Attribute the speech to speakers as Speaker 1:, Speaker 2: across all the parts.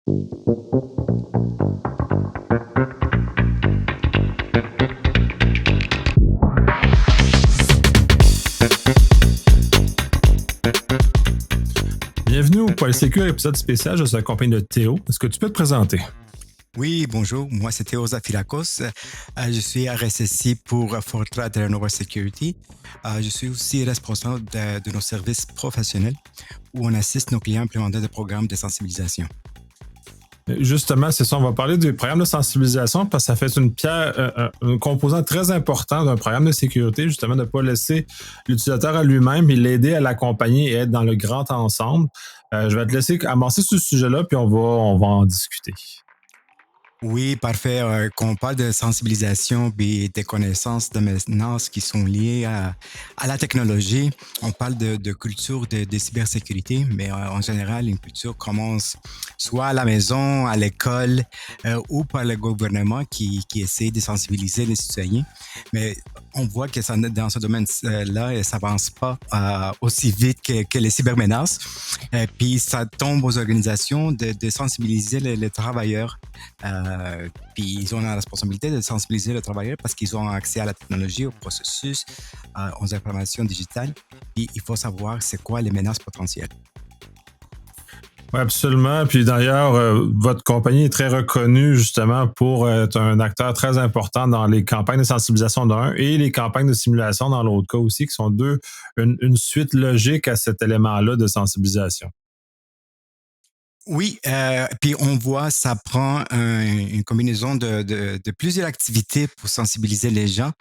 Speaker 1: Bienvenue au Polysécure, épisode spécial. Je suis accompagné de Théo. Est-ce que tu peux te présenter?
Speaker 2: Oui, bonjour, moi c'est Théo Zafirakos. Je suis RSSI pour Fortran de Renova Security. Je suis aussi responsable de nos services professionnels où on assiste nos clients à implémenter des programmes de sensibilisation.
Speaker 1: Justement, c'est ça, on va parler du programme de sensibilisation parce que ça fait une pierre, un composant très important d'un programme de sécurité, justement, de ne pas laisser l'utilisateur à lui-même et l'aider à l'accompagner et être dans le grand ensemble. Je vais te laisser amorcer ce sujet-là, puis on va en discuter.
Speaker 2: Oui, parfait. Quand on parle de sensibilisation et des connaissances de maintenance qui sont liées à la technologie, on parle de culture de cybersécurité, mais en général, une culture commence soit à la maison, à l'école ou par le gouvernement qui essaie de sensibiliser les citoyens. Mais on voit que ça, dans ce domaine-là, ça avance pas aussi vite que les cybermenaces. Puis ça tombe aux organisations de sensibiliser les travailleurs. Puis ils ont la responsabilité de sensibiliser les travailleurs parce qu'ils ont accès à la technologie, au processus, aux informations digitales. Puis il faut savoir c'est quoi les menaces potentielles.
Speaker 1: Oui, absolument. Puis d'ailleurs, votre compagnie est très reconnue justement pour être un acteur très important dans les campagnes de sensibilisation d'un et les campagnes de simulation dans l'autre cas aussi, qui sont une suite logique à cet élément-là de sensibilisation.
Speaker 2: Oui, puis on voit, ça prend une combinaison de plusieurs activités pour sensibiliser les gens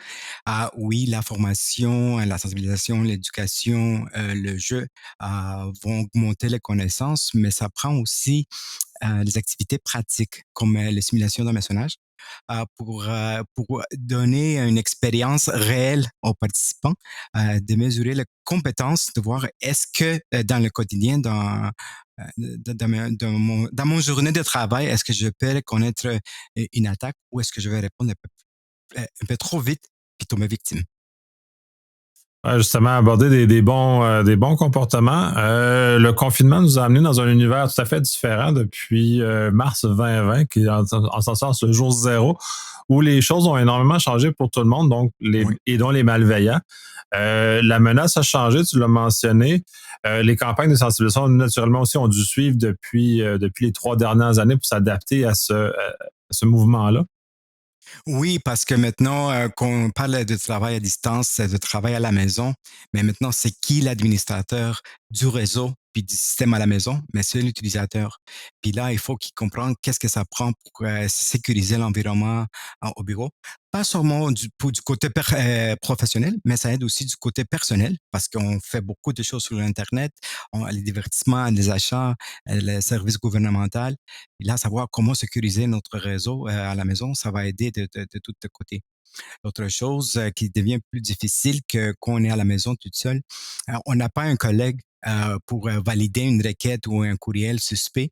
Speaker 2: à, oui, la formation, la sensibilisation, l'éducation, le jeu vont augmenter les connaissances, mais ça prend aussi des activités pratiques comme les simulations d'hameçonnage pour donner une expérience réelle aux participants, de mesurer les compétences, de voir est-ce que dans le quotidien, dans mon journée de travail, est-ce que je peux reconnaître une attaque ou est-ce que je vais répondre un peu trop vite puis tomber victime?
Speaker 1: Ouais, justement, aborder des bons comportements. Le confinement nous a amené dans un univers tout à fait différent depuis mars 2020, qui est en ce sens le jour zéro, où les choses ont énormément changé pour tout le monde, donc
Speaker 2: Oui.
Speaker 1: et dont les malveillants. La menace a changé, tu l'as mentionné. Les campagnes de sensibilisation, naturellement aussi, ont dû suivre depuis les 3 dernières années pour s'adapter à ce mouvement-là.
Speaker 2: Oui, parce que maintenant, quand on parle de travail à distance, de travail à la maison, mais maintenant, c'est qui l'administrateur du réseau puis du système à la maison? Mais c'est l'utilisateur. Puis là, il faut qu'il comprenne qu'est-ce que ça prend pour sécuriser l'environnement au bureau. Pas seulement pour du côté professionnel, mais ça aide aussi du côté personnel parce qu'on fait beaucoup de choses sur Internet, les divertissements, les achats, les services gouvernementaux. Et là, savoir comment sécuriser notre réseau à la maison, ça va aider de tous les côtés. L'autre chose qui devient plus difficile que quand on est à la maison toute seule, on n'a pas un collègue pour valider une requête ou un courriel suspect,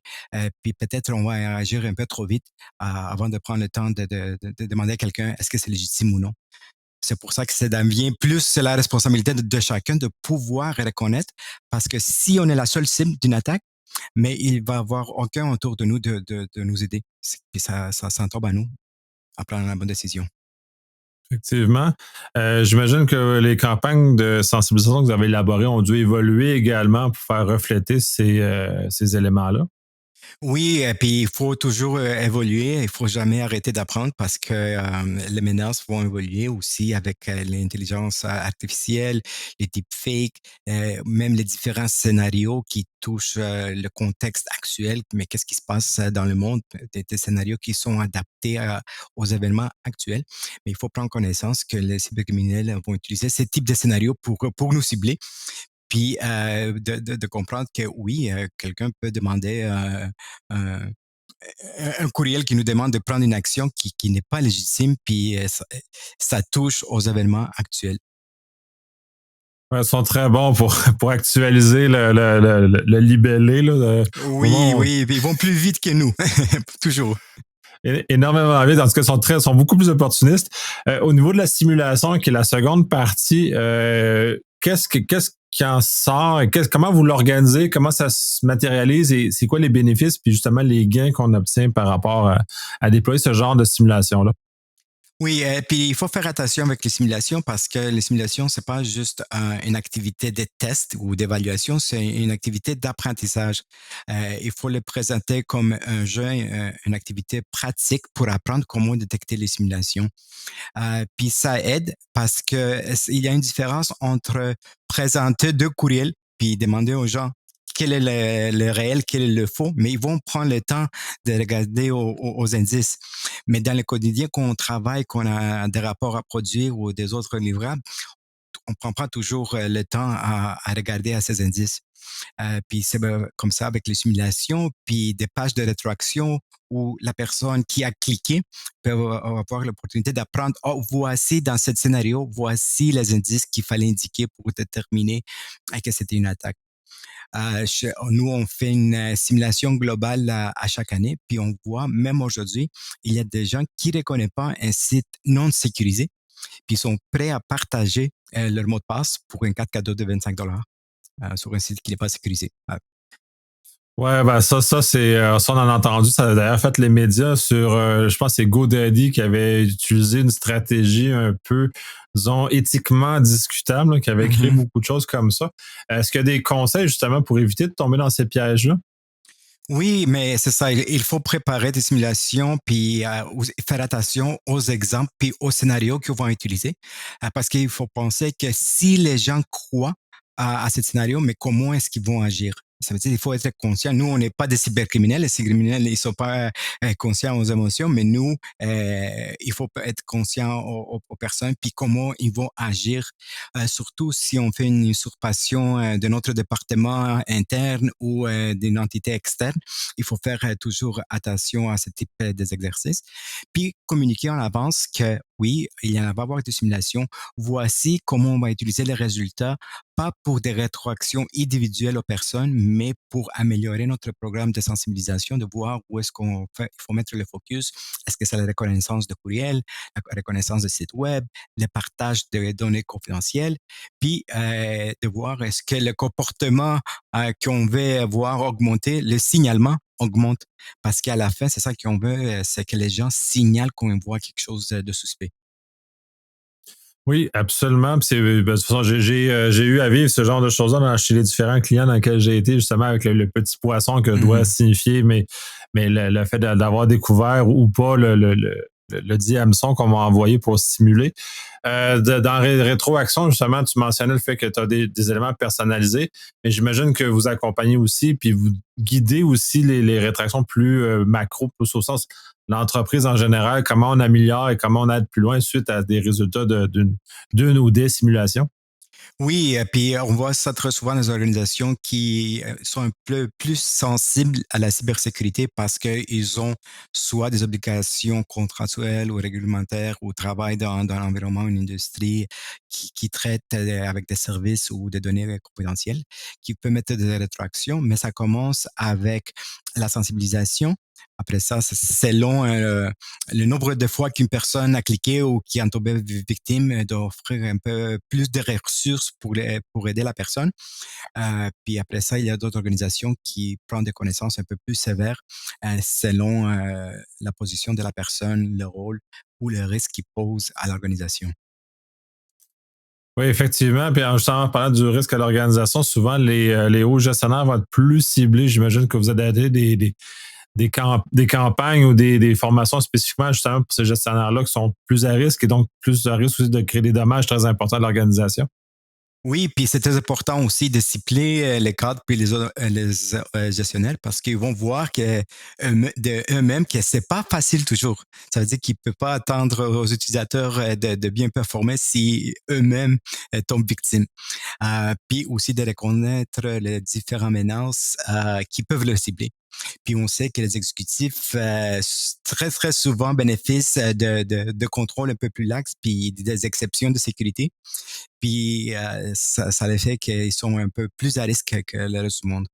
Speaker 2: puis peut-être on va agir un peu trop vite avant de prendre le temps de demander à quelqu'un est-ce que c'est légitime ou non. C'est pour ça que ça devient plus la responsabilité de chacun de pouvoir reconnaître, parce que si on est la seule cible d'une attaque, mais il va y avoir aucun autour de nous de nous aider. Puis ça tombe à nous à prendre la bonne décision.
Speaker 1: Effectivement. J'imagine que les campagnes de sensibilisation que vous avez élaborées ont dû évoluer également pour faire refléter ces éléments-là.
Speaker 2: Oui, et puis il faut toujours évoluer, il faut jamais arrêter d'apprendre parce que les menaces vont évoluer aussi avec l'intelligence artificielle, les deepfakes, même les différents scénarios qui touchent le contexte actuel, mais qu'est-ce qui se passe dans le monde, des scénarios qui sont adaptés aux événements actuels. Mais il faut prendre connaissance que les cybercriminels vont utiliser ce type de scénarios pour nous cibler puis de comprendre que oui, quelqu'un peut demander un, un courriel qui nous demande de prendre une action qui n'est pas légitime, puis ça touche aux événements actuels.
Speaker 1: Ouais, ils sont très bons pour actualiser le libellé. Là, au
Speaker 2: Oui,
Speaker 1: moment où
Speaker 2: oui, puis ils vont plus vite que nous, toujours.
Speaker 1: énormément vite. En tout cas, sont beaucoup plus opportunistes. Au niveau de la simulation, qui est la seconde partie, qu'est-ce qui en sort? Et comment vous l'organisez? Comment ça se matérialise? Et c'est quoi les bénéfices? Puis justement, les gains qu'on obtient par rapport à déployer ce genre de simulation-là?
Speaker 2: Oui, et puis il faut faire attention avec les simulations parce que les simulations, c'est pas juste une activité de test ou d'évaluation, c'est une activité d'apprentissage. Il faut le présenter comme un jeu, une activité pratique pour apprendre comment détecter les simulations. Puis ça aide parce que il y a une différence entre présenter deux courriels puis demander aux gens quel est le réel, quel est le faux, mais ils vont prendre le temps de regarder aux indices. Mais dans le quotidien, quand on travaille, qu'on a des rapports à produire ou des autres livrables, on prend pas toujours le temps à regarder à ces indices. Puis c'est comme ça avec les simulations, puis des pages de rétroaction où la personne qui a cliqué peut avoir l'opportunité d'apprendre, oh, voici dans ce scénario, voici les indices qu'il fallait indiquer pour déterminer que c'était une attaque. Nous, on fait une simulation globale à chaque année, puis on voit, même aujourd'hui, il y a des gens qui ne reconnaissent pas un site non sécurisé, puis ils sont prêts à partager leur mot de passe pour un carte cadeau de 25 $ sur un site qui n'est pas sécurisé.
Speaker 1: Ouais, ben ça, on en a entendu. Ça a d'ailleurs fait les médias sur, je pense que c'est GoDaddy qui avait utilisé une stratégie un peu, disons, éthiquement discutable, là, qui avait créé
Speaker 2: Mhm.
Speaker 1: beaucoup de choses comme ça. Est-ce qu'il y a des conseils justement pour éviter de tomber dans ces pièges-là?
Speaker 2: Oui, mais c'est ça, il faut préparer des simulations, puis faire attention aux exemples, puis aux scénarios qu'ils vont utiliser, parce qu'il faut penser que si les gens croient à ce scénario, mais comment est-ce qu'ils vont agir? Ça veut dire qu'il faut être conscient. Nous, on n'est pas des cybercriminels. Les cybercriminels, ils sont pas conscients aux émotions, mais nous, il faut être conscient aux personnes, puis comment ils vont agir, surtout si on fait une usurpation de notre département interne ou d'une entité externe. Il faut faire toujours attention à ce type d'exercice. Puis communiquer en avance que oui, il y en va avoir des simulations. Voici comment on va utiliser les résultats, pas pour des rétroactions individuelles aux personnes, mais pour améliorer notre programme de sensibilisation, de voir où est-ce qu'on fait, il faut mettre le focus. Est-ce que c'est la reconnaissance de courriel, la reconnaissance de site web, le partage de données confidentielles, puis de voir est-ce que le comportement qu'on veut voir augmenter, le signalement augmente. Parce qu'à la fin, c'est ça qu'on veut, c'est que les gens signalent qu'on voit quelque chose de suspect.
Speaker 1: Oui, absolument. Puis ben, de toute façon, j'ai eu à vivre ce genre de choses-là chez les différents clients dans lesquels j'ai été, justement, avec le petit poisson que doit
Speaker 2: Mhm.
Speaker 1: signifier, mais le fait d'avoir découvert ou pas le dit hameçon qu'on m'a envoyé pour simuler. Dans Rétroaction, justement, tu mentionnais le fait que tu as des éléments personnalisés, mais j'imagine que vous accompagnez aussi, puis vous guidez aussi les rétractions plus macro, plus au sens l'entreprise en général, comment on améliore et comment on aide plus loin suite à des résultats d'une ou des simulations.
Speaker 2: Oui, et puis on voit ça très souvent dans les organisations qui sont un peu plus sensibles à la cybersécurité parce qu'ils ont soit des obligations contractuelles ou réglementaires ou travaillent dans l'environnement, une industrie qui traite avec des services ou des données confidentielles, qui peut mettre des rétroactions, mais ça commence avec la sensibilisation. Après ça, c'est selon le nombre de fois qu'une personne a cliqué ou qui en tombé victime, d'offrir un peu plus de ressources pour aider la personne. Puis après ça, il y a d'autres organisations qui prennent des connaissances un peu plus sévères selon la position de la personne, le rôle ou le risque qu'il pose à l'organisation.
Speaker 1: Oui, effectivement. Puis en justement, en parlant du risque à l'organisation, souvent les hauts gestionnaires vont être plus ciblés. J'imagine que vous avez des campagnes ou des formations spécifiquement justement pour ces gestionnaires-là qui sont plus à risque et donc plus à risque aussi de créer des dommages très importants à l'organisation.
Speaker 2: Oui, puis c'est très important aussi de cibler les cadres puis les gestionnaires parce qu'ils vont voir que de eux-mêmes que c'est pas facile toujours. Ça veut dire qu'ils ne peuvent pas attendre aux utilisateurs de bien performer si eux-mêmes tombent victimes. Puis aussi de reconnaître les différentes menaces qui peuvent le cibler. Puis on sait que les exécutifs très très souvent bénéficient de contrôles un peu plus laxes puis des exceptions de sécurité. Puis ça les fait qu'ils sont un peu plus à risque que le reste du monde.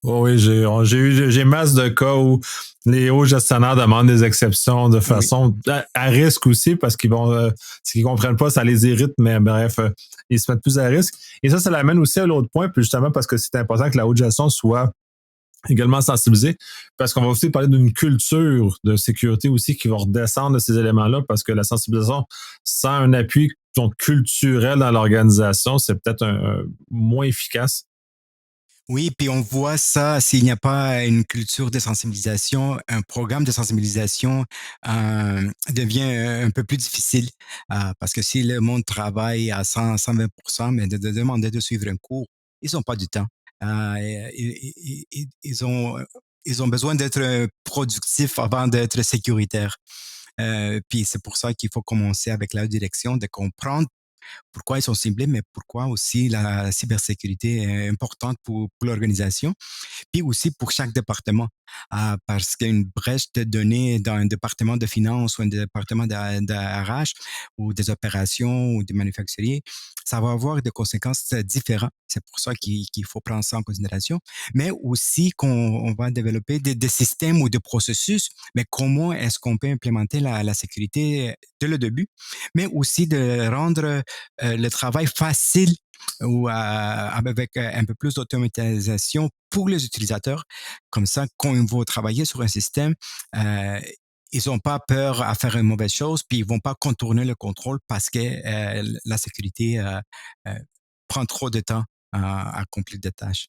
Speaker 1: Oh oui, j'ai masse de cas où les hauts gestionnaires demandent des exceptions de
Speaker 2: Oui.
Speaker 1: façon à risque aussi parce qu'ils vont, s'ils comprennent pas, ça les irrite, mais bref, ils se mettent plus à risque. Et ça l'amène aussi à l'autre point, puis justement parce que c'est important que la haute gestion soit également sensibilisée, parce qu'on va aussi parler d'une culture de sécurité aussi qui va redescendre de ces éléments-là, parce que la sensibilisation sans un appui donc, culturel dans l'organisation, c'est peut-être moins efficace.
Speaker 2: Oui, puis on voit ça, s'il n'y a pas une culture de sensibilisation, un programme de sensibilisation devient un peu plus difficile. Parce que si le monde travaille à 100-120%, mais de demander de suivre un cours, ils n'ont pas du temps. Ils ont besoin d'être productifs avant d'être sécuritaires. Puis c'est pour ça qu'il faut commencer avec la direction, de comprendre pourquoi ils sont ciblés, mais pourquoi aussi la cybersécurité est importante pour l'organisation, puis aussi pour chaque département. Parce qu'une brèche de données dans un département de finance ou un département d'ARH ou des opérations ou des manufacturiers, ça va avoir des conséquences différentes. C'est pour ça qu'il faut prendre ça en considération. Mais aussi qu'on on va développer des systèmes ou des processus, mais comment est-ce qu'on peut implémenter la sécurité dès le début, mais aussi de rendre le travail facile ou avec un peu plus d'automatisation pour les utilisateurs. Comme ça, quand ils vont travailler sur un système, euh, ils n'ont pas peur à faire une mauvaise chose, puis ils vont pas contourner le contrôle parce que la sécurité euh, prend trop de temps à accomplir des tâches.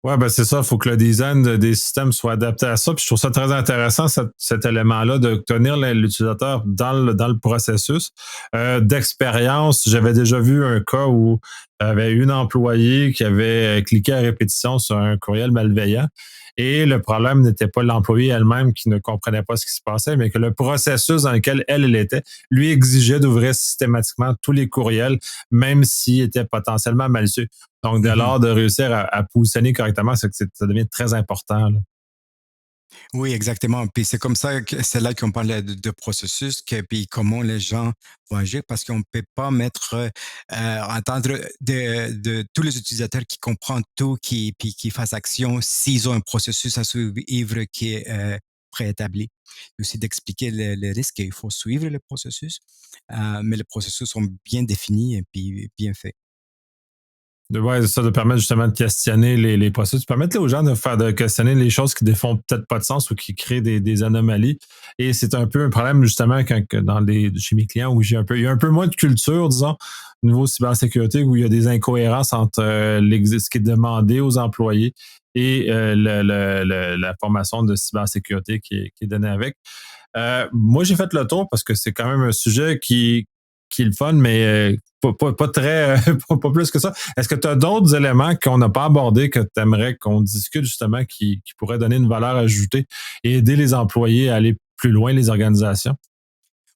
Speaker 1: Ouais, ben c'est ça. Il faut que le design des systèmes soit adapté à ça. Puis je trouve ça très intéressant, cet élément-là, de tenir l'utilisateur dans le processus. D'expérience, j'avais déjà vu un cas où il y avait une employée qui avait cliqué à répétition sur un courriel malveillant. Et le problème n'était pas l'employée elle-même qui ne comprenait pas ce qui se passait, mais que le processus dans lequel elle était lui exigeait d'ouvrir systématiquement tous les courriels, même s'ils étaient potentiellement malicieux. Donc, dès
Speaker 2: Mhm.
Speaker 1: lors, de réussir à positionner correctement, ça devient très important. Là.
Speaker 2: Oui, exactement. Puis c'est comme ça que c'est là qu'on parle de processus, que, puis comment les gens vont agir, parce qu'on ne peut pas mettre, entendre de tous les utilisateurs qui comprennent tout, puis qui fassent action s'ils ont un processus à suivre qui est préétabli. Et aussi d'expliquer les risques, il faut suivre le processus, mais les processus sont bien définis et puis bien faits.
Speaker 1: Ouais, ça de permettre justement de questionner les processus, permettre aux gens de questionner les choses qui ne font peut-être pas de sens ou qui créent des anomalies. Et c'est un peu un problème justement chez mes clients où il y a un peu moins de culture, disons, au niveau cybersécurité, où il y a des incohérences entre ce qui est demandé aux employés et la formation de cybersécurité qui est donnée avec. Moi, j'ai fait le tour parce que c'est quand même un sujet qui est le fun, mais pas très, pas plus que ça. Est-ce que tu as d'autres éléments qu'on n'a pas abordés que tu aimerais qu'on discute justement qui pourraient donner une valeur ajoutée et aider les employés à aller plus loin, les organisations?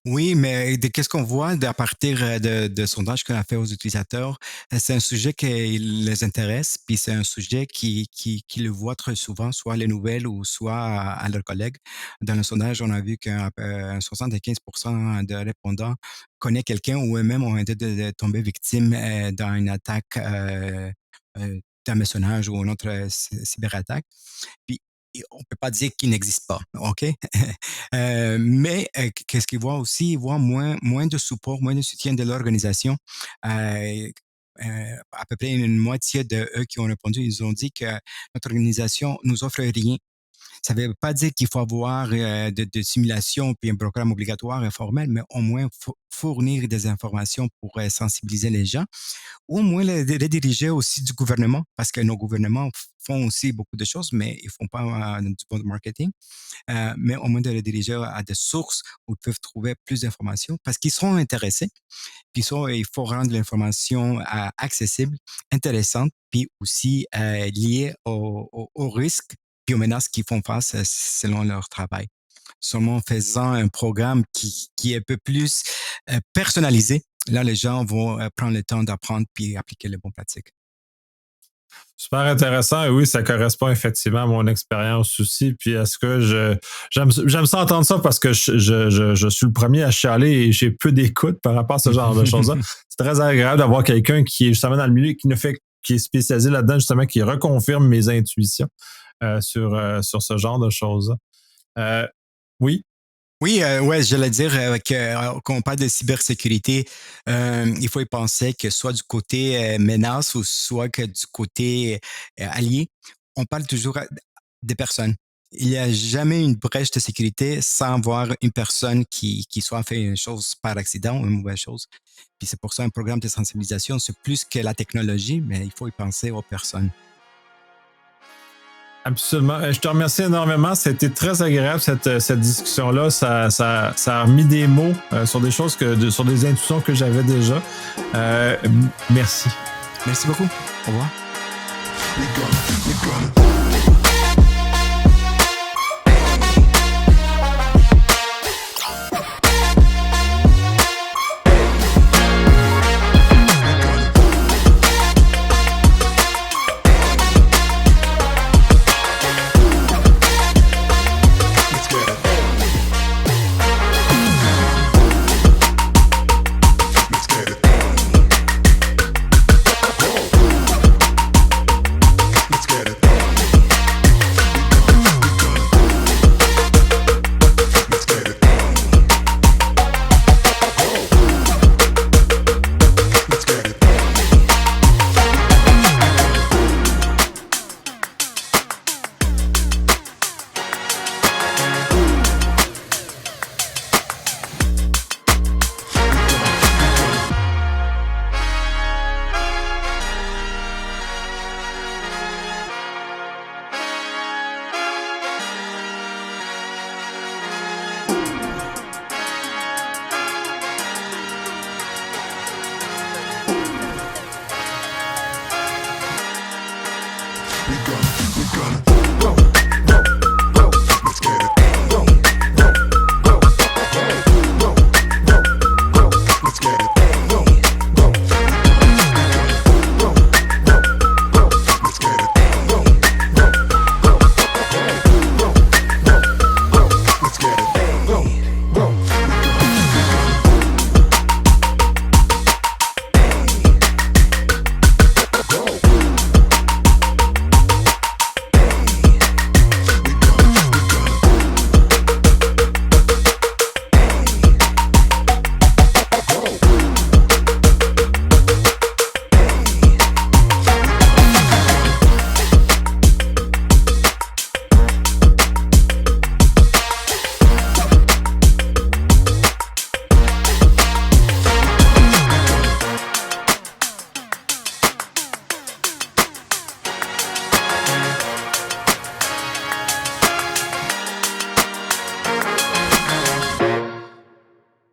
Speaker 2: Oui, mais qu'est-ce qu'on voit à partir de sondages qu'on a fait aux utilisateurs, c'est un sujet qui les intéresse, puis c'est un sujet qui le voit très souvent, soit les nouvelles ou soit à leurs collègues. Dans le sondage, on a vu qu'un 75% de répondants connaît quelqu'un ou eux-mêmes ont été tombés victimes dans une attaque d'hameçonnage ou une autre cyberattaque. Puis, on peut pas dire qu'il n'existe pas, OK? Mais qu'est-ce qu'ils voient aussi? Ils voient moins de support, moins de soutien de l'organisation. Euh, à peu près une moitié de eux qui ont répondu, ils ont dit que notre organisation nous offre rien. Ça ne veut pas dire qu'il faut avoir de simulation puis un programme obligatoire et formel, mais au moins fournir des informations pour sensibiliser les gens ou au moins les rediriger aussi du gouvernement, parce que nos gouvernements font aussi beaucoup de choses, mais ils font pas du bon marketing. Mais au moins de les diriger à des sources où ils peuvent trouver plus d'informations parce qu'ils seront intéressés. Puis il faut rendre l'information accessible, intéressante, puis aussi liée aux risques puis aux menaces qu'ils font face selon leur travail. Seulement en faisant un programme qui est un peu plus personnalisé, là, les gens vont prendre le temps d'apprendre puis appliquer les bonnes pratiques.
Speaker 1: Super intéressant. Et oui, ça correspond effectivement à mon expérience aussi. Puis est-ce que j'aime ça entendre ça parce que je suis le premier à chialer et j'ai peu d'écoute par rapport à ce genre de choses-là. C'est très agréable d'avoir quelqu'un qui est justement dans le milieu, qui est spécialisé là-dedans, justement, qui reconfirme mes intuitions sur ce genre de choses. Oui.
Speaker 2: Oui, ouais, j'allais dire quand on parle de cybersécurité, il faut y penser que soit du côté menace ou soit que du côté allié, on parle toujours des personnes. Il n'y a jamais une brèche de sécurité sans voir une personne qui soit fait une chose par accident ou une mauvaise chose. Puis c'est pour ça un programme de sensibilisation, c'est plus que la technologie, mais il faut y penser aux personnes.
Speaker 1: Absolument. Je te remercie énormément. C'était très agréable cette discussion-là. Ça a remis des mots sur des choses sur des intuitions que j'avais déjà. Merci.
Speaker 2: Merci beaucoup. Au revoir.